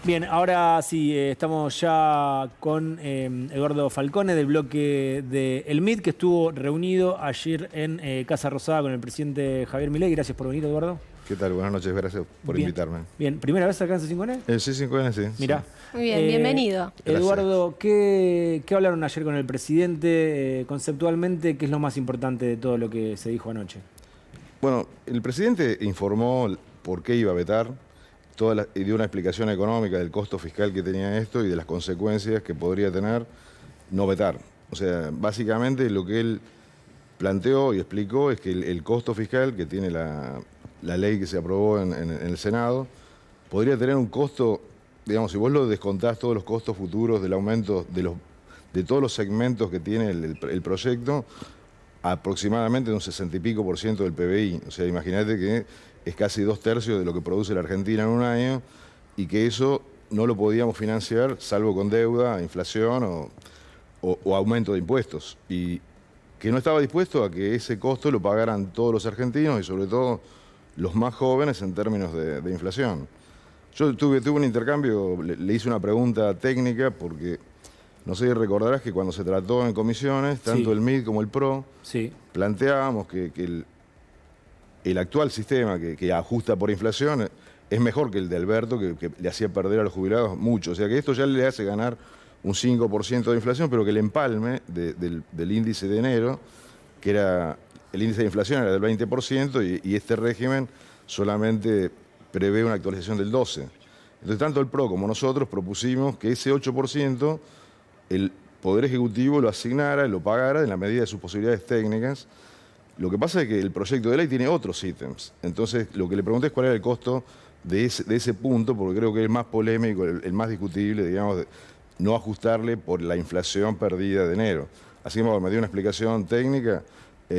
Bien, ahora sí, estamos ya con Eduardo Falcone del bloque de El MID, que estuvo reunido ayer en Casa Rosada con el presidente Javier Milei. Gracias por venir, Eduardo. ¿Qué tal? Buenas noches, gracias por Bien, invitarme. bien. ¿Primera vez acá en C5N? Sí, 5N, sí. Mirá. Muy bien, bienvenido. Eduardo, ¿qué hablaron ayer con el presidente? Conceptualmente, ¿qué es lo más importante de todo lo que se dijo anoche? Bueno, el presidente informó por qué iba a vetar y dio una explicación económica del costo fiscal que tenía esto y de las consecuencias que podría tener no vetar. O sea, básicamente lo que él planteó y explicó es que el costo fiscal que tiene la ley que se aprobó en el Senado podría tener un costo, digamos, si vos lo descontás todos los costos futuros del aumento de todos los segmentos que tiene el proyecto, aproximadamente de un 60 y pico % del PBI. O sea, imagínate que es casi 2/3 de lo que produce la Argentina en un año y que eso no lo podíamos financiar salvo con deuda, inflación o aumento de impuestos. Y que no estaba dispuesto a que ese costo lo pagaran todos los argentinos y sobre todo los más jóvenes en términos de inflación. Yo tuve un intercambio, le hice una pregunta técnica porque no sé si recordarás que cuando se trató en comisiones, tanto el MID como el PRO, planteábamos que el actual sistema que ajusta por inflación es mejor que el de Alberto, que le hacía perder a los jubilados mucho. O sea que esto ya le hace ganar un 5% de inflación, pero que el empalme del índice de enero, que era el índice de inflación era del 20% y este régimen solamente prevé una actualización del 12%. Entonces tanto el PRO como nosotros propusimos que ese 8% el Poder Ejecutivo lo asignara, lo pagara en la medida de sus posibilidades técnicas. Lo que pasa es que el proyecto de ley tiene otros ítems. Entonces, lo que le pregunté es cuál era el costo de ese punto, porque creo que es el más polémico, el más discutible, digamos, de no ajustarle por la inflación perdida de enero. Así que me dio una explicación técnica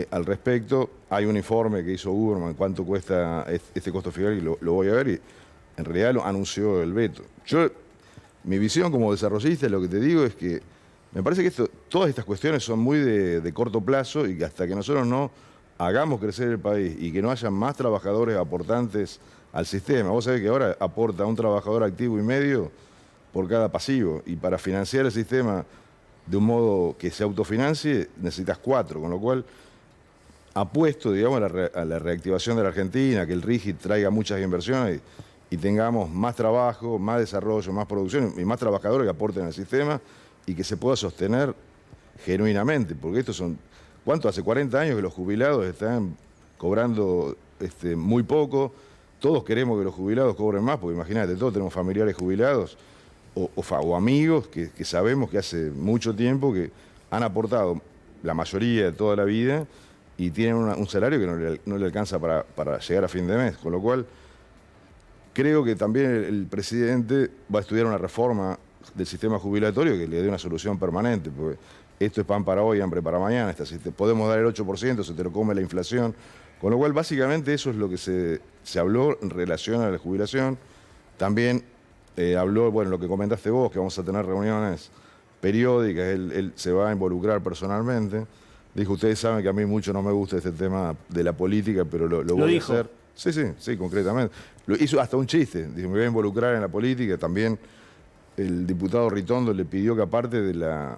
al respecto. Hay un informe que hizo Uberman, cuánto cuesta este costo fiscal, y lo voy a ver, y en realidad lo anunció el veto. Mi visión como desarrollista, lo que te digo es que me parece que todas estas cuestiones son muy de corto plazo y que hasta que nosotros no hagamos crecer el país y que no haya más trabajadores aportantes al sistema. Vos sabés que ahora aporta un trabajador activo y medio por cada pasivo, y para financiar el sistema de un modo que se autofinancie necesitas 4, con lo cual apuesto, digamos, a la reactivación de la Argentina, que el RIGI traiga muchas inversiones y tengamos más trabajo, más desarrollo, más producción y más trabajadores que aporten al sistema y que se pueda sostener genuinamente, porque estos son, ¿cuánto? Hace 40 años que los jubilados están cobrando muy poco. Todos queremos que los jubilados cobren más, porque imagínate, todos tenemos familiares jubilados o amigos que sabemos que hace mucho tiempo que han aportado la mayoría de toda la vida y tienen un salario que no le alcanza para llegar a fin de mes, con lo cual creo que también el presidente va a estudiar una reforma del sistema jubilatorio que le dé una solución permanente, porque esto es pan para hoy, hambre para mañana. Podemos dar el 8%, se te lo come la inflación. Con lo cual, básicamente, eso es lo que se habló en relación a la jubilación. También habló, bueno, lo que comentaste vos, que vamos a tener reuniones periódicas, él se va a involucrar personalmente. Dijo, ustedes saben que a mí mucho no me gusta este tema de la política, pero lo voy a hacer. Sí, concretamente. Lo hizo hasta un chiste, dijo, me voy a involucrar en la política. También el diputado Ritondo le pidió que aparte de la...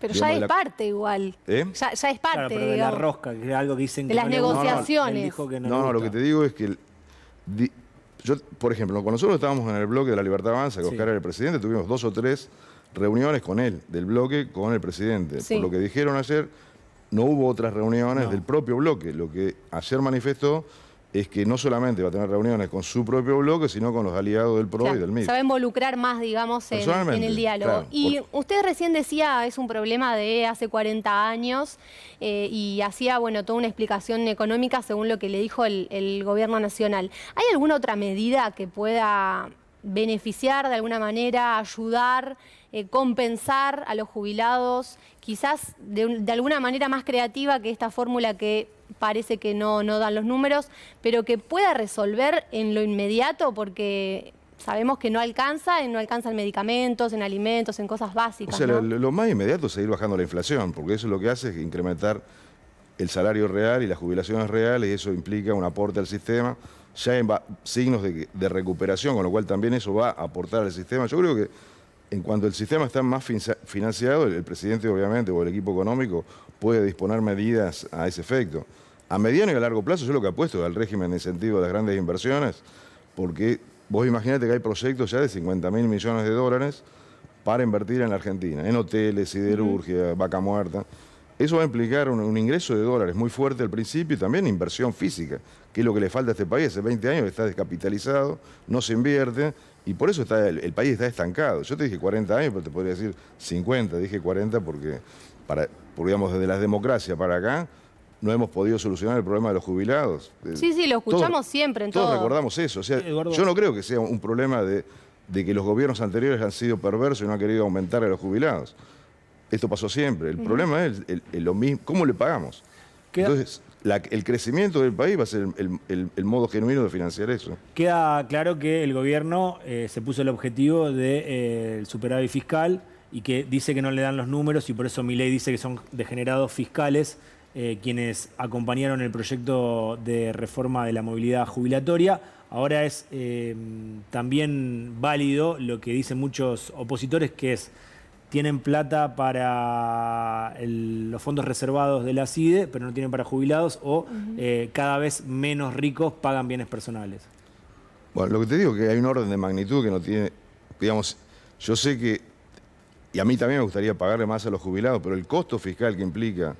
Pero digamos, ya es parte igual. ¿Eh? Ya es parte, claro, pero de la rosca, que es algo que dicen de que las no negociaciones. Él dijo que no, lo que te digo es que yo, por ejemplo, cuando nosotros estábamos en el bloque de La Libertad Avanza, que Oscar era el presidente, tuvimos 2 o 3 reuniones con él, del bloque con el presidente. Por lo que dijeron ayer, no hubo otras reuniones del propio bloque. Lo que ayer manifestó es que no solamente va a tener reuniones con su propio bloque, sino con los aliados del PRO y del MID. Se va a involucrar más, digamos, en el diálogo. Claro, y usted recién decía, es un problema de hace 40 años, y hacía, bueno, toda una explicación económica según lo que le dijo el gobierno nacional. ¿Hay alguna otra medida que pueda beneficiar de alguna manera, ayudar, compensar a los jubilados, quizás de alguna manera más creativa que esta fórmula que parece que no dan los números, pero que pueda resolver en lo inmediato? Porque sabemos que no alcanza en medicamentos, en alimentos, en cosas básicas. O sea, ¿no? lo más inmediato es seguir bajando la inflación, porque eso lo que hace es incrementar el salario real y las jubilaciones reales, y eso implica un aporte al sistema. ya hay signos de recuperación, con lo cual también eso va a aportar al sistema. Yo creo que en cuanto el sistema está más financiado, el presidente obviamente o el equipo económico puede disponer medidas a ese efecto. A mediano y a largo plazo yo lo que apuesto es al régimen de incentivo de las grandes inversiones, porque vos imaginate que hay proyectos ya de 50.000 millones de dólares para invertir en la Argentina, en hoteles, siderurgia, vaca muerta. Eso va a implicar un ingreso de dólares muy fuerte al principio y también inversión física, que es lo que le falta a este país. Hace 20 años está descapitalizado, no se invierte y por eso el país está estancado. Yo te dije 40 años, pero te podría decir 50, dije 40 porque digamos, desde la democracia para acá no hemos podido solucionar el problema de los jubilados. Sí, lo escuchamos siempre en todo. Todos recordamos eso. O sea, yo no creo que sea un problema de que los gobiernos anteriores han sido perversos y no han querido aumentar a los jubilados. Esto pasó siempre. El problema es lo mismo. ¿Cómo le pagamos? Entonces, el crecimiento del país va a ser el modo genuino de financiar eso. Queda claro que el gobierno se puso el objetivo del superávit fiscal y que dice que no le dan los números y por eso Milei dice que son degenerados fiscales quienes acompañaron el proyecto de reforma de la movilidad jubilatoria. Ahora es también válido lo que dicen muchos opositores, que es tienen plata para los fondos reservados de la CIDE, pero no tienen para jubilados, o cada vez menos ricos pagan bienes personales. Bueno, lo que te digo es que hay un orden de magnitud que no tiene, digamos, yo sé que, y a mí también me gustaría pagarle más a los jubilados, pero el costo fiscal que implica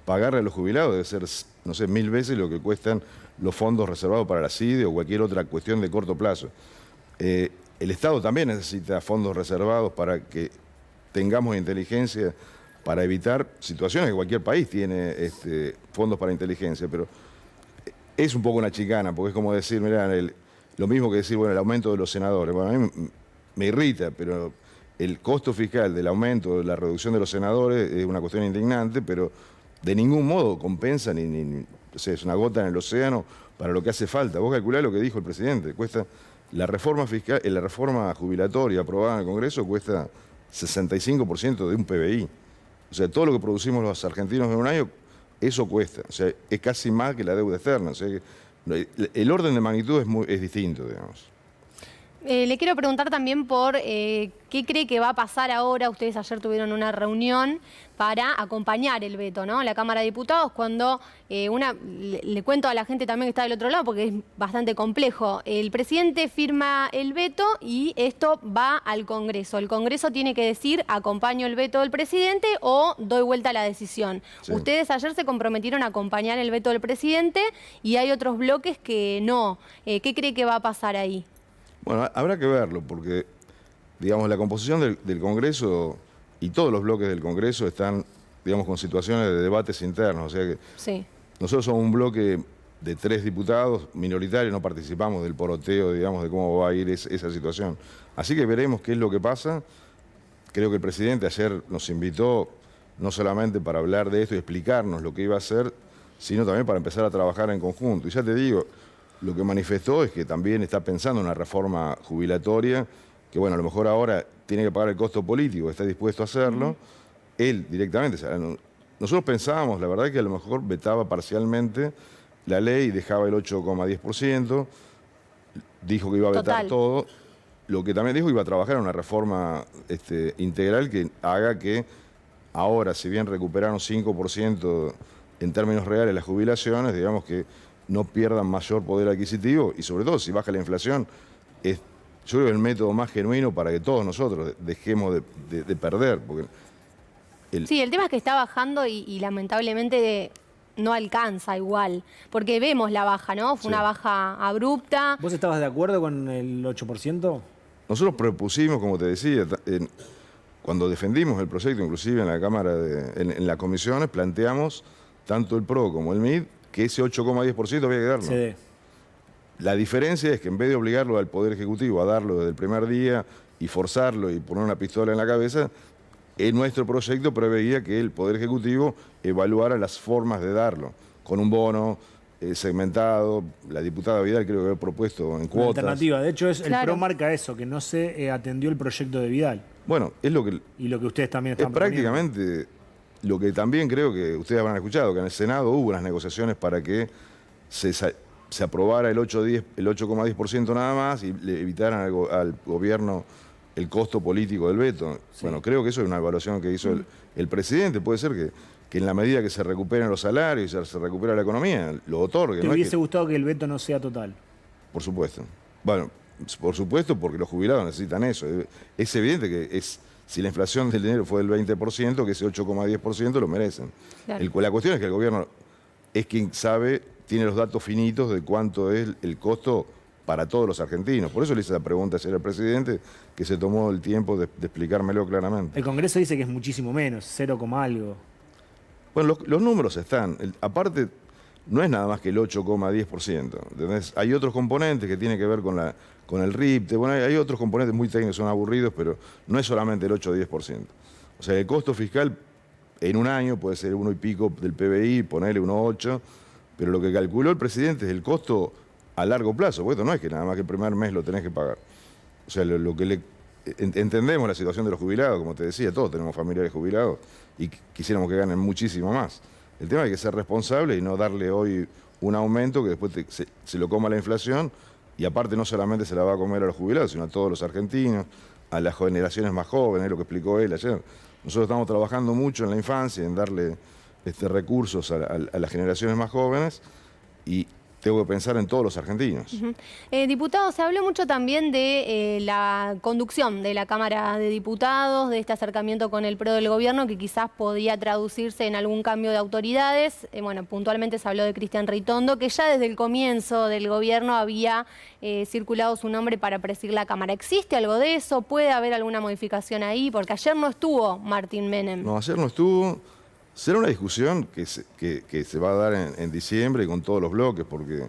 pagarle a los jubilados debe ser, no sé, 1000 veces lo que cuestan los fondos reservados para la CIDE o cualquier otra cuestión de corto plazo. El Estado también necesita fondos reservados para que tengamos inteligencia para evitar situaciones que cualquier país tiene fondos para inteligencia, pero es un poco una chicana, porque es como decir, mirá, lo mismo que decir, bueno, el aumento de los senadores. Bueno, a mí me irrita, pero el costo fiscal del aumento, de la reducción de los senadores es una cuestión indignante, pero de ningún modo compensa, o sea, es una gota en el océano para lo que hace falta. Vos calculás lo que dijo el presidente, cuesta la reforma fiscal, la reforma jubilatoria aprobada en el Congreso cuesta 65% de un PBI. O sea, todo lo que producimos los argentinos en un año, eso cuesta. O sea, es casi más que la deuda externa. O sea, el orden de magnitud es distinto, digamos. Le quiero preguntar también por qué cree que va a pasar ahora. Ustedes ayer tuvieron una reunión para acompañar el veto, ¿no? La Cámara de Diputados, cuando le cuento a la gente también que está del otro lado, porque es bastante complejo. El presidente firma el veto y esto va al Congreso. El Congreso tiene que decir, acompaño el veto del presidente o doy vuelta a la decisión. Sí. Ustedes ayer se comprometieron a acompañar el veto del presidente y hay otros bloques que no. ¿Qué cree que va a pasar ahí? Bueno, habrá que verlo, porque, digamos, la composición del Congreso y todos los bloques del Congreso están, digamos, con situaciones de debates internos. O sea que sí. Nosotros somos un bloque de 3 diputados minoritarios, no participamos del poroteo, digamos, de cómo va a ir esa situación. Así que veremos qué es lo que pasa. Creo que el presidente ayer nos invitó no solamente para hablar de esto y explicarnos lo que iba a hacer, sino también para empezar a trabajar en conjunto. Y ya te digo, lo que manifestó es que también está pensando en una reforma jubilatoria, que bueno, a lo mejor ahora tiene que pagar el costo político, está dispuesto a hacerlo, él directamente. O sea, nosotros pensábamos, la verdad, que a lo mejor vetaba parcialmente la ley, dejaba el 8,10%, dijo que iba a vetar todo, lo que también dijo que iba a trabajar en una reforma integral que haga que ahora, si bien recuperaron 5% en términos reales las jubilaciones, digamos que no pierdan mayor poder adquisitivo y sobre todo si baja la inflación, yo creo que el método más genuino para que todos nosotros dejemos de perder. Porque sí, el tema es que está bajando y lamentablemente no alcanza igual, porque vemos la baja, ¿no? Fue una baja abrupta. ¿Vos estabas de acuerdo con el 8%? Nosotros propusimos, como te decía, cuando defendimos el proyecto, inclusive en la Cámara, en las comisiones, planteamos tanto el PRO como el MID, que ese 8,10% había que darlo. Sí. La diferencia es que en vez de obligarlo al Poder Ejecutivo a darlo desde el primer día y forzarlo y poner una pistola en la cabeza, nuestro proyecto preveía que el Poder Ejecutivo evaluara las formas de darlo, con un bono segmentado. La diputada Vidal creo que había propuesto en cuotas. Alternativa. De hecho, el PRO marca eso, que no se atendió el proyecto de Vidal. Bueno, es lo que... Y lo que ustedes también están prácticamente... Lo que también creo que ustedes habrán escuchado, que en el Senado hubo unas negociaciones para que se aprobara el 8,10% nada más y le evitaran al gobierno el costo político del veto. Sí. Bueno, creo que eso es una evaluación que hizo el presidente. Puede ser que en la medida que se recuperen los salarios y se recupera la economía, lo otorgue. ¿Te hubiese gustado que el veto no sea total? Por supuesto. Bueno, por supuesto, porque los jubilados necesitan eso. Es evidente que si la inflación del dinero fue del 20%, que ese 8,10% lo merecen. Claro. La cuestión es que el gobierno es quien sabe, tiene los datos finitos de cuánto es el costo para todos los argentinos. Por eso le hice la pregunta ayer al presidente, que se tomó el tiempo de explicármelo claramente. El Congreso dice que es muchísimo menos, 0, algo. Bueno, los números están. Aparte, no es nada más que el 8,10%. ¿Entendés? Hay otros componentes que tienen que ver con el RIPTE. Bueno, hay otros componentes muy técnicos, son aburridos, pero no es solamente el 8 o 10%. O sea, el costo fiscal en un año puede ser 1 y pico del PBI, ponerle 1,8, pero lo que calculó el presidente es el costo a largo plazo, porque esto no es que nada más que el primer mes lo tenés que pagar. O sea, entendemos la situación de los jubilados, como te decía, todos tenemos familiares jubilados y quisiéramos que ganen muchísimo más. El tema es que hay que ser responsable y no darle hoy un aumento que después se lo coma la inflación, y aparte no solamente se la va a comer a los jubilados, sino a todos los argentinos, a las generaciones más jóvenes, lo que explicó él ayer. Nosotros estamos trabajando mucho en la infancia, en darle recursos a las generaciones más jóvenes, y tengo que pensar en todos los argentinos. Diputado, se habló mucho también de la conducción de la Cámara de Diputados, de este acercamiento con el PRO del gobierno, que quizás podía traducirse en algún cambio de autoridades. Bueno, puntualmente se habló de Cristian Ritondo, que ya desde el comienzo del gobierno había circulado su nombre para presidir la Cámara. ¿Existe algo de eso? ¿Puede haber alguna modificación ahí? Porque ayer no estuvo Martín Menem. No, ayer no estuvo. Será una discusión que se va a dar en diciembre y con todos los bloques, porque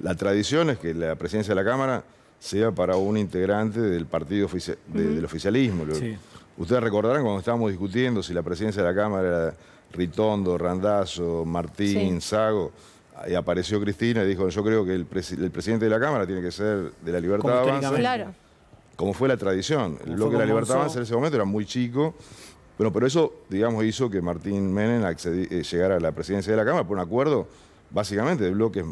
la tradición es que la presidencia de la Cámara sea para un integrante del partido del oficialismo. Sí. Ustedes recordarán cuando estábamos discutiendo si la presidencia de la Cámara era Ritondo, Randazzo, Martín, sí, Sago, y apareció Cristina y dijo: yo creo que el presidente de la Cámara tiene que ser de la Libertad Avanza. Claro. Como fue la tradición. El bloque de la Libertad Avanza en ese momento era muy chico. Bueno, pero eso, digamos, hizo que Martín Menem llegara a la presidencia de la Cámara por un acuerdo, básicamente, de bloques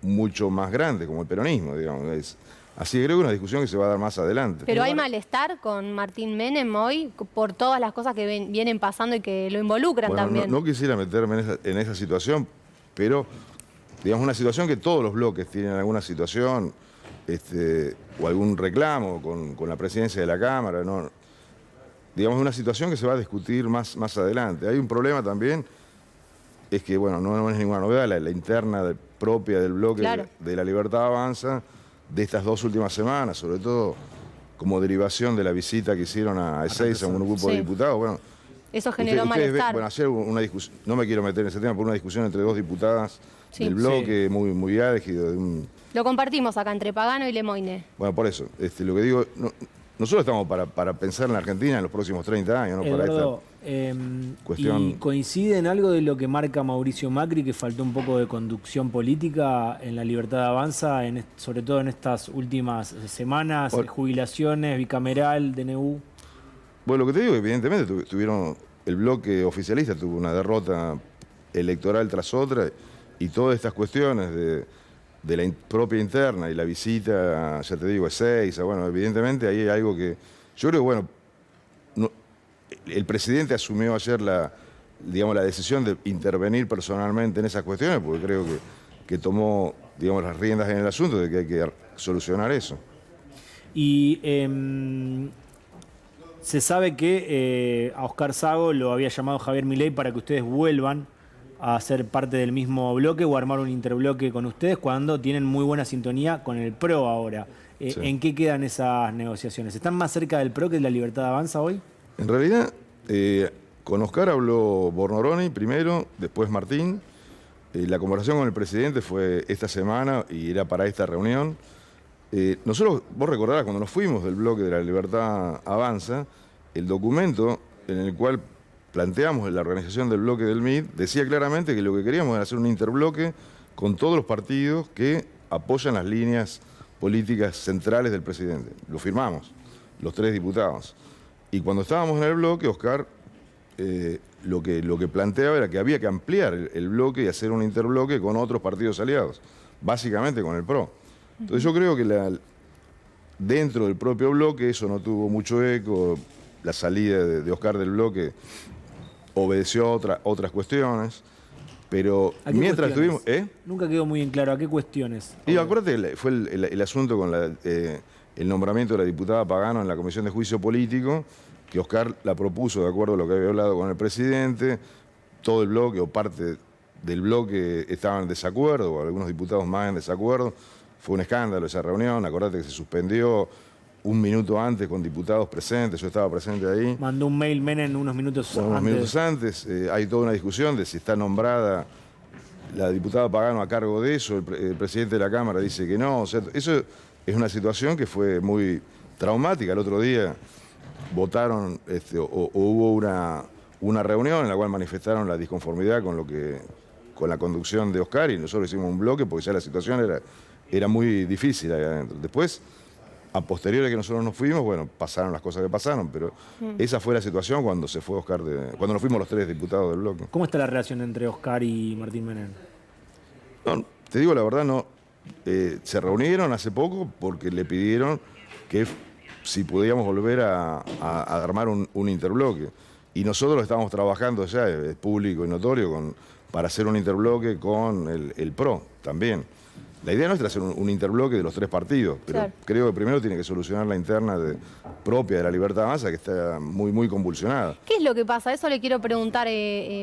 mucho más grandes, como el peronismo, digamos. Así que creo que es una discusión que se va a dar más adelante. ¿Pero hay malestar con Martín Menem hoy por todas las cosas que vienen pasando y que lo involucran también? No quisiera meterme en esa situación, pero, digamos, una situación que todos los bloques tienen alguna situación o algún reclamo con la presidencia de la Cámara, ¿no? Digamos, una situación que se va a discutir más adelante. Hay un problema también, es que, bueno, no es ninguna novedad, la interna propia del bloque, claro, de la Libertad Avanza de estas 2 últimas semanas, sobre todo como derivación de la visita que hicieron a Ezeiza, a un grupo, sí, de diputados. Bueno, eso generó malestar. Bueno, ayer una discusión, no me quiero meter en ese tema, pero una discusión entre 2 diputadas, sí, del bloque, sí, muy álgido. Lo compartimos acá entre Pagano y Lemoine. Bueno, por eso, lo que digo... Nosotros estamos para pensar en la Argentina en los próximos 30 años, ¿no? Eduardo, para esta cuestión. ¿Y coincide en algo de lo que marca Mauricio Macri, que faltó un poco de conducción política en la Libertad Avanza, sobre todo en estas últimas semanas, jubilaciones, bicameral, DNU? Bueno, lo que te digo, evidentemente el bloque oficialista tuvo una derrota electoral tras otra, y todas estas cuestiones de la propia interna y la visita, ya te digo, a Ezeiza, bueno, evidentemente ahí hay algo que... Yo creo que, bueno, el presidente asumió ayer la decisión de intervenir personalmente en esas cuestiones, porque creo que tomó, digamos, las riendas en el asunto de que hay que solucionar eso. Y se sabe que a Oscar Sago lo había llamado Javier Milei para que ustedes vuelvan a ser parte del mismo bloque o armar un interbloque con ustedes cuando tienen muy buena sintonía con el PRO ahora. Sí. ¿En qué quedan esas negociaciones? ¿Están más cerca del PRO que de la Libertad Avanza hoy? En realidad, con Oscar habló Bornoroni primero, después Martín. La conversación con el presidente fue esta semana y era para esta reunión. Nosotros, vos recordarás, cuando nos fuimos del bloque de la Libertad Avanza, el documento en el cual planteamos la organización del bloque del MID, decía claramente que lo que queríamos era hacer un interbloque con todos los partidos que apoyan las líneas políticas centrales del presidente. Lo firmamos, los 3 diputados. Y cuando estábamos en el bloque, Oscar lo que planteaba era que había que ampliar el bloque y hacer un interbloque con otros partidos aliados. básicamente con el PRO. Entonces yo creo que dentro del propio bloque eso no tuvo mucho eco. La salida de Oscar del bloque obedeció a otras cuestiones, pero mientras tuvimos... Nunca quedó muy en claro a qué cuestiones. Y acuérdate, fue el asunto con el nombramiento de la diputada Pagano en la Comisión de Juicio Político, que Oscar la propuso de acuerdo a lo que había hablado con el presidente. Todo el bloque o parte del bloque estaban en desacuerdo, o algunos diputados más en desacuerdo. Fue un escándalo esa reunión, acordate que se suspendió un minuto antes con diputados presentes, yo estaba presente ahí. Mandó un mail Menem unos minutos antes. Hay toda una discusión de si está nombrada la diputada Pagano a cargo de eso, el presidente de la Cámara dice que no. O sea, eso es una situación que fue muy traumática. El otro día votaron, o hubo una reunión en la cual manifestaron la disconformidad con la conducción de Oscar, y nosotros hicimos un bloque porque ya la situación era muy difícil ahí adentro. Después, a posteriori que nosotros nos fuimos, bueno, pasaron las cosas que pasaron, pero esa fue la situación cuando se fue Oscar, cuando nos fuimos los 3 diputados del bloque. ¿Cómo está la relación entre Oscar y Martín Menem? No, te digo la verdad, no. Se reunieron hace poco porque le pidieron que si podíamos volver a armar un interbloque. Y nosotros estamos trabajando ya, es público y notorio, para hacer un interbloque con el PRO también. La idea nuestra es hacer un interbloque de los 3 partidos, pero claro, creo que primero tiene que solucionar la interna propia de la Libertad Avanza, que está muy, muy convulsionada. ¿Qué es lo que pasa? Eso le quiero preguntar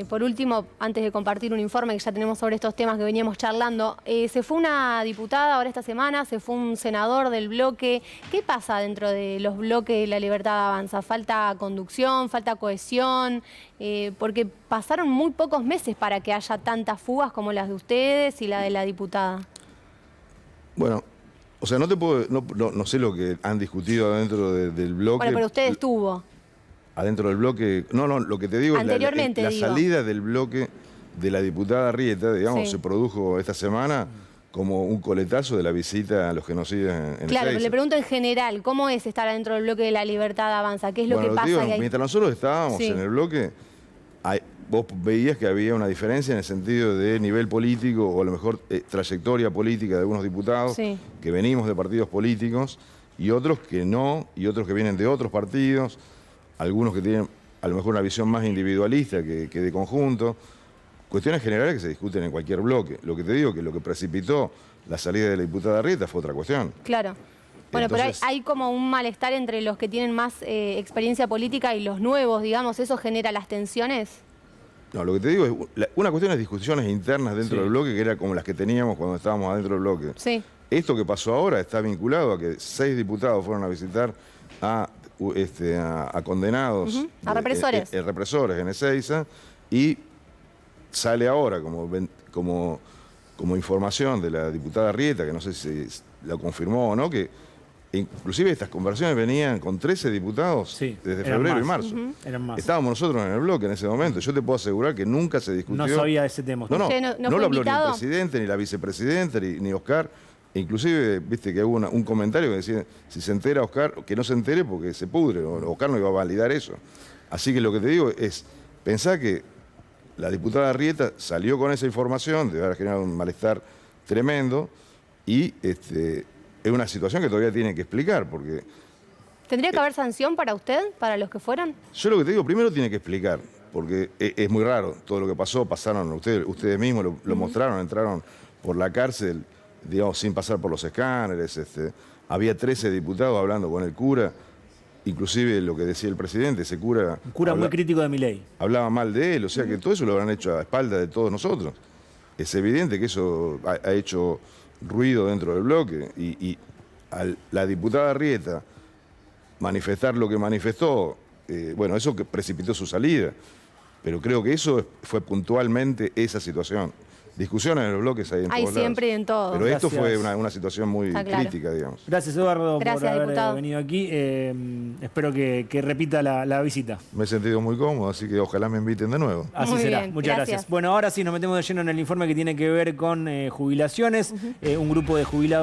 por último, antes de compartir un informe que ya tenemos sobre estos temas que veníamos charlando. Se fue una diputada ahora esta semana, se fue un senador del bloque. ¿Qué pasa dentro de los bloques de la Libertad Avanza? ¿Falta conducción, falta cohesión? Porque pasaron muy pocos meses para que haya tantas fugas como las de ustedes y la de la diputada. Bueno, o sea, no sé lo que han discutido adentro del bloque. Bueno, pero usted estuvo. Adentro del bloque, no, lo que te digo es la salida del bloque de la diputada Arrieta, digamos, se produjo esta semana como un coletazo de la visita a los genocidios en Ezeiza. Claro, pero le pregunto en general, ¿cómo es estar adentro del bloque de la Libertad Avanza? ¿Qué es lo que pasa? Digo, mientras nosotros estábamos en el bloque, vos veías que había una diferencia en el sentido de nivel político o a lo mejor trayectoria política de algunos diputados que venimos de partidos políticos y otros que no, y otros que vienen de otros partidos, algunos que tienen a lo mejor una visión más individualista que de conjunto. Cuestiones generales que se discuten en cualquier bloque. Lo que te digo que lo que precipitó la salida de la diputada Arrieta fue otra cuestión. Claro. Bueno, entonces, pero hay como un malestar entre los que tienen más experiencia política y los nuevos, digamos, ¿eso genera las tensiones? No, lo que te digo es, una cuestión es discusiones internas dentro del bloque, que era como las que teníamos cuando estábamos adentro del bloque. Sí. Esto que pasó ahora está vinculado a que 6 diputados fueron a visitar a condenados, a represores. Represores en Ezeiza, y sale ahora como información de la diputada Arrieta, que no sé si lo confirmó o no, que inclusive estas conversaciones venían con 13 diputados desde febrero y marzo. Eran más. Estábamos nosotros en el bloque en ese momento. Yo te puedo asegurar que nunca se discutió. No sabía ese tema. No lo habló ni el presidente, ni la vicepresidenta, ni Oscar. Inclusive, viste que hubo un comentario que decía, si se entera Oscar, que no se entere porque se pudre. Oscar no iba a validar eso. Así que lo que te digo es, pensá que la diputada Arrieta salió con esa información, debe haber generado un malestar tremendo, y es una situación que todavía tiene que explicar, porque... ¿Tendría que haber sanción para usted, para los que fueran? Yo lo que te digo, primero tiene que explicar, porque es muy raro todo lo que pasó. Pasaron, ustedes mismos lo mostraron, entraron por la cárcel, digamos, sin pasar por los escáneres. Había 13 diputados hablando con el cura, inclusive lo que decía el presidente, ese cura... Un cura muy crítico de Milei. Hablaba mal de él, o sea que todo eso lo habrán hecho a espaldas de todos nosotros. Es evidente que eso ha hecho ruido dentro del bloque, y la diputada Arrieta manifestar lo que manifestó, bueno, eso que precipitó su salida, pero creo que eso fue puntualmente esa situación. Discusiones en los bloques hay en todos lados. Hay siempre y en todo. Pero esto fue una situación muy crítica, digamos. Gracias, Eduardo, por haber diputado. venido aquí. Espero que repita la visita. Me he sentido muy cómodo, así que ojalá me inviten de nuevo. Así será. Muchas gracias. Bueno, ahora sí nos metemos de lleno en el informe que tiene que ver con jubilaciones. Un grupo de jubilados